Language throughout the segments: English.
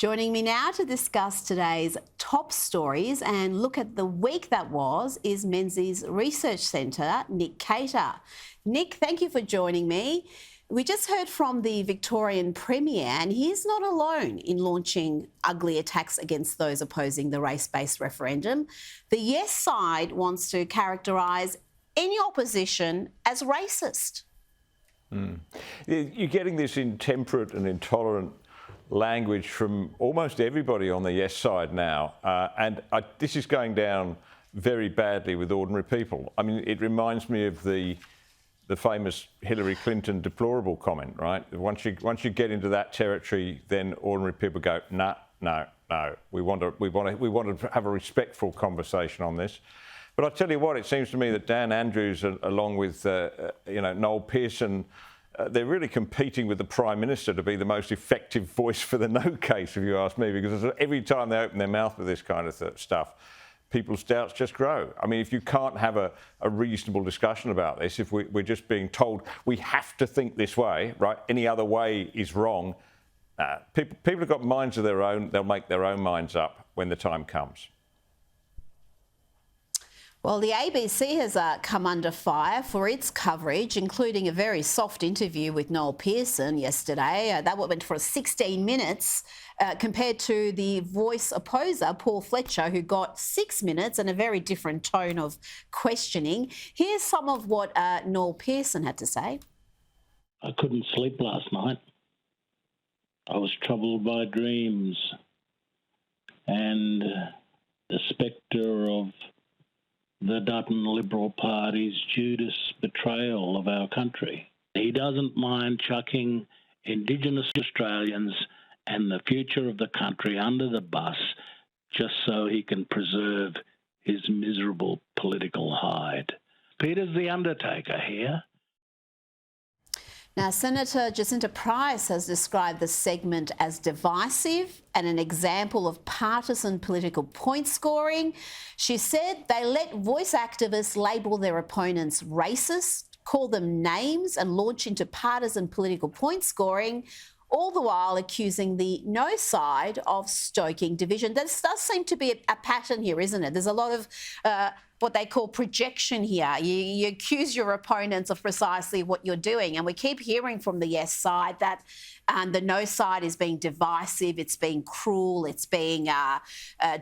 Joining me now to discuss today's top stories and look at the week that was is Menzies Research Centre, Nick Cater. Nick, thank you for joining me. We just heard from the Victorian Premier and he's not alone in launching ugly attacks against those opposing the race-based referendum. The Yes side wants to characterise any opposition as racist. You're getting this intemperate and intolerant language from almost everybody on the Yes side now, this is going down very badly with ordinary people. I mean, it reminds me of the famous Hillary Clinton deplorable comment, right? Once you get into that territory, then ordinary people go, no. We want to have a respectful conversation on this. But I tell you what, it seems to me that Dan Andrews, along with Noel Pearson, they're really competing with the Prime Minister to be the most effective voice for the no case, if you ask me, because every time they open their mouth with this kind of stuff, people's doubts just grow. I mean, if you can't have a reasonable discussion about this, if we're just being told we have to think this way, right, any other way is wrong, people have got minds of their own. They'll make their own minds up when the time comes. Well, the ABC has come under fire for its coverage, including a very soft interview with Noel Pearson yesterday. That went for 16 minutes compared to the Voice opposer, Paul Fletcher, who got 6 minutes and a very different tone of questioning. Here's some of what Noel Pearson had to say. I couldn't sleep last night. I was troubled by dreams and the spectre of the Dutton Liberal Party's Judas betrayal of our country. He doesn't mind chucking Indigenous Australians and the future of the country under the bus just so he can preserve his miserable political hide. Peter's the undertaker here. Now, Senator Jacinta Price has described the segment as divisive and an example of partisan political point scoring. She said they let Voice activists label their opponents racist, call them names and launch into partisan political point scoring, all the while accusing the No side of stoking division. There does seem to be a pattern here, isn't it? There's a lot of what they call projection here. You accuse your opponents of precisely what you're doing. And we keep hearing from the Yes side that the No side is being divisive, it's being cruel, it's being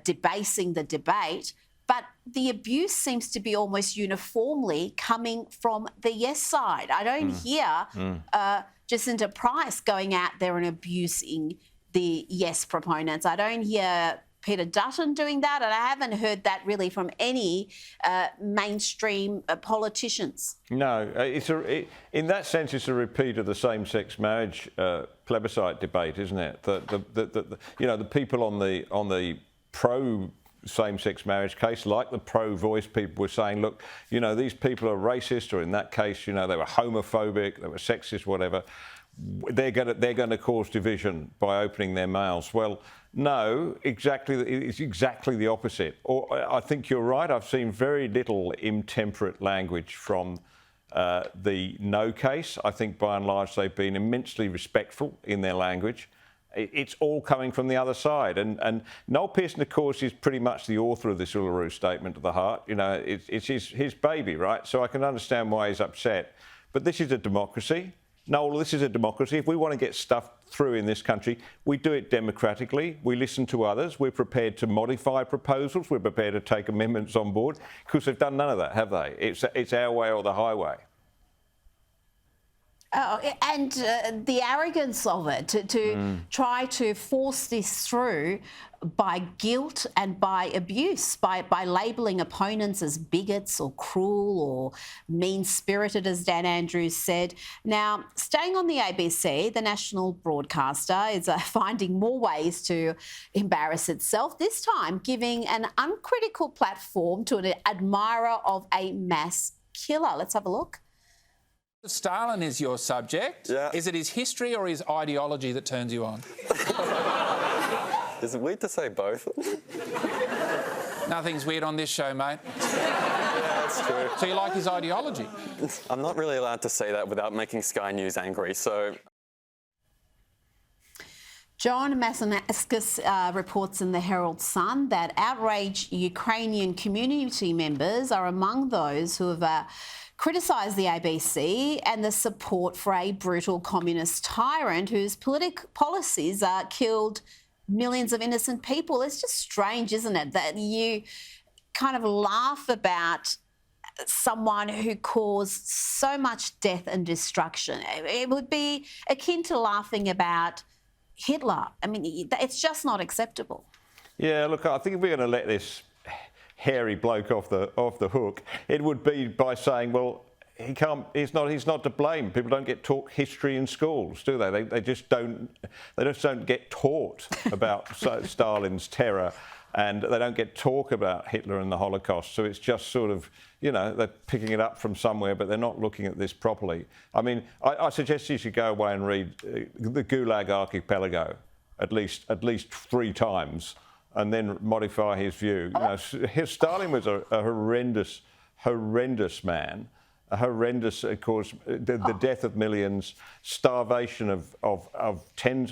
debasing the debate. But the abuse seems to be almost uniformly coming from the Yes side. I don't hear Jacinta Price going out there and abusing the Yes proponents. I don't hear Peter Dutton doing that, and I haven't heard that really from any mainstream politicians. No, in that sense, it's a repeat of the same-sex marriage plebiscite debate, isn't it? The people on the pro same-sex marriage case, like the pro-voice people, were saying, look, these people are racist, or in that case, they were homophobic, they were sexist, whatever. They're going to cause division by opening their mouths. Well, no, it's exactly the opposite. Or I think you're right. I've seen very little intemperate language from the No case. I think by and large they've been immensely respectful in their language. It's all coming from the other side. And Noel Pearson, of course, is pretty much the author of this Uluru Statement of the Heart. It's his baby, right? So I can understand why he's upset. But this is a democracy. Noel, this is a democracy. If we want to get stuff through in this country, we do it democratically. We listen to others. We're prepared to modify proposals. We're prepared to take amendments on board. Because they've done none of that, have they? It's our way or the highway. And the arrogance of it, to try to force this through by guilt and by abuse, by labelling opponents as bigots or cruel or mean-spirited, as Dan Andrews said. Now, staying on the ABC, the national broadcaster is finding more ways to embarrass itself, this time giving an uncritical platform to an admirer of a mass killer. Let's have a look. Stalin is your subject. Yeah. Is it his history or his ideology that turns you on? Is it weird to say both? Nothing's weird on this show, mate. Yeah, that's true. So you like his ideology? I'm not really allowed to say that without making Sky News angry, so... John Masanaskis reports in the Herald Sun that outraged Ukrainian community members are among those who have criticised the ABC and the support for a brutal communist tyrant whose policies killed millions of innocent people. It's just strange, isn't it, that you kind of laugh about someone who caused so much death and destruction. It would be akin to laughing about Hitler. I mean, it's just not acceptable. Yeah, look, I think if we're going to let this hairy bloke off the hook, it would be by saying, well, he's not to blame. People don't get taught history in schools, do they? They just don't get taught about Stalin's terror, and they don't get talk about Hitler and the Holocaust. So it's just sort of, you know, they're picking it up from somewhere, but they're not looking at this properly. I mean, I suggest you should go away and read the Gulag Archipelago at least 3 times, and then modify his view. You know, Stalin was a horrendous man. A horrendous, of course, the death of millions, starvation of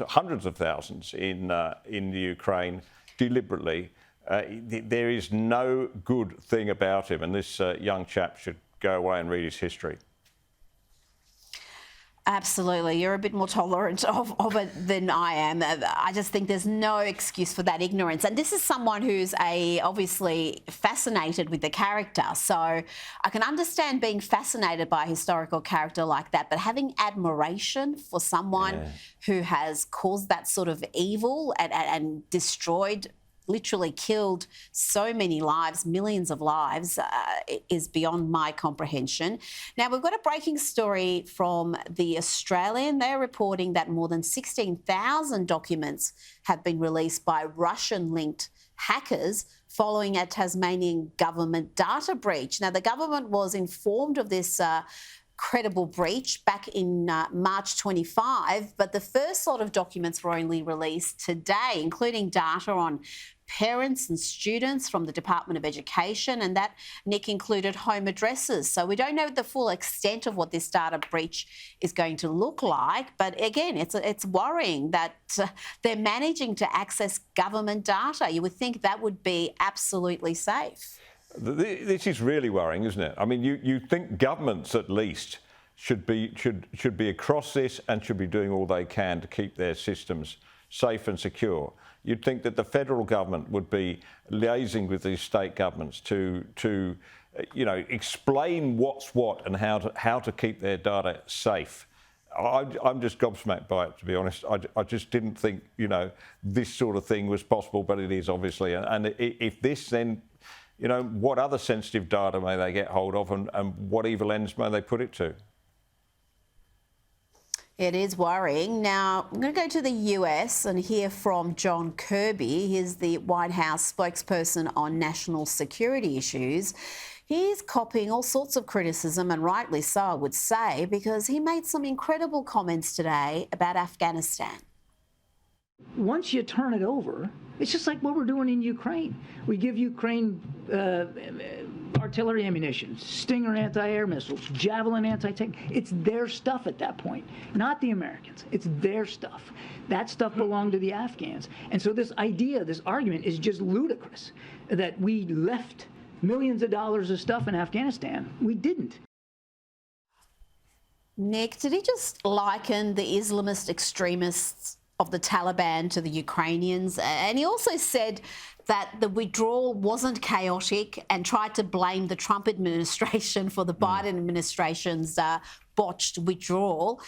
hundreds of thousands in the Ukraine deliberately. There is no good thing about him, and this young chap should go away and read his history. Absolutely. You're a bit more tolerant of it than I am. I just think there's no excuse for that ignorance. And this is someone who's obviously fascinated with the character. So I can understand being fascinated by a historical character like that, but having admiration for someone who has caused that sort of evil and destroyed, literally killed so many lives, millions of lives, is beyond my comprehension. Now, we've got a breaking story from The Australian. They're reporting that more than 16,000 documents have been released by Russian-linked hackers following a Tasmanian government data breach. Now, the government was informed of this credible breach back in March 25, but the first lot of documents were only released today, including data on parents and students from the Department of Education, and that, Nick, included home addresses. So we don't know the full extent of what this data breach is going to look like, but again, it's worrying that they're managing to access government data. You would think that would be absolutely safe. This is really worrying, isn't it? I mean, you think governments at least should be across this and should be doing all they can to keep their systems safe and secure. You'd think that the federal government would be liaising with these state governments to you know, explain what's what and how to keep their data safe. I'm just gobsmacked by it, to be honest. I just didn't think, you know, this sort of thing was possible, but it is obviously. And if this, then, you know, what other sensitive data may they get hold of, and what evil ends may they put it to? It is worrying. Now, I'm going to go to the US and hear from John Kirby. He's the White House spokesperson on national security issues. He's copying all sorts of criticism, and rightly so, I would say, because he made some incredible comments today about Afghanistan. Once you turn it over, it's just like what we're doing in Ukraine. We give Ukraine artillery ammunition, Stinger anti-air missiles, Javelin anti-tank. It's their stuff at that point, not the Americans. It's their stuff. That stuff belonged to the Afghans. And so this idea, this argument is just ludicrous, that we left millions of dollars of stuff in Afghanistan. We didn't. Nick, did he just liken the Islamist extremists of the Taliban to the Ukrainians? And he also said that the withdrawal wasn't chaotic and tried to blame the Trump administration for the Biden administration's botched withdrawal.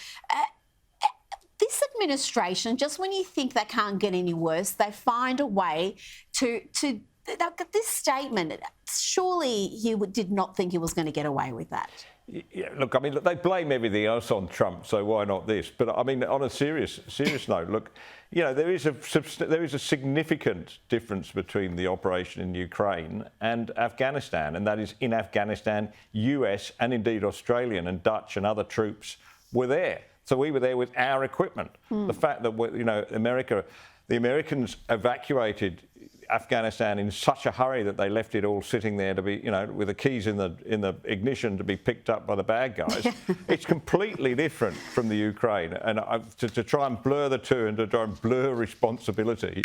This administration, just when you think they can't get any worse, they find a way to this statement, surely he did not think he was going to get away with that. Yeah, look, I mean, they blame everything else on Trump, so why not this? But I mean, on a serious note, look, you know, there is a significant difference between the operation in Ukraine and Afghanistan, and that is, in Afghanistan, US and indeed Australian and Dutch and other troops were there. So we were there with our equipment. The fact that, you know, the Americans evacuated Afghanistan in such a hurry that they left it all sitting there to be, you know, with the keys in the ignition to be picked up by the bad guys. It's completely different from the Ukraine, and to try and blur the two and to try and blur responsibility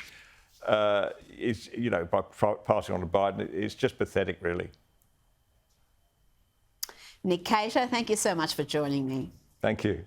is, you know, by passing on to Biden, it's just pathetic, really. Nick Cater, thank you so much for joining me. Thank you.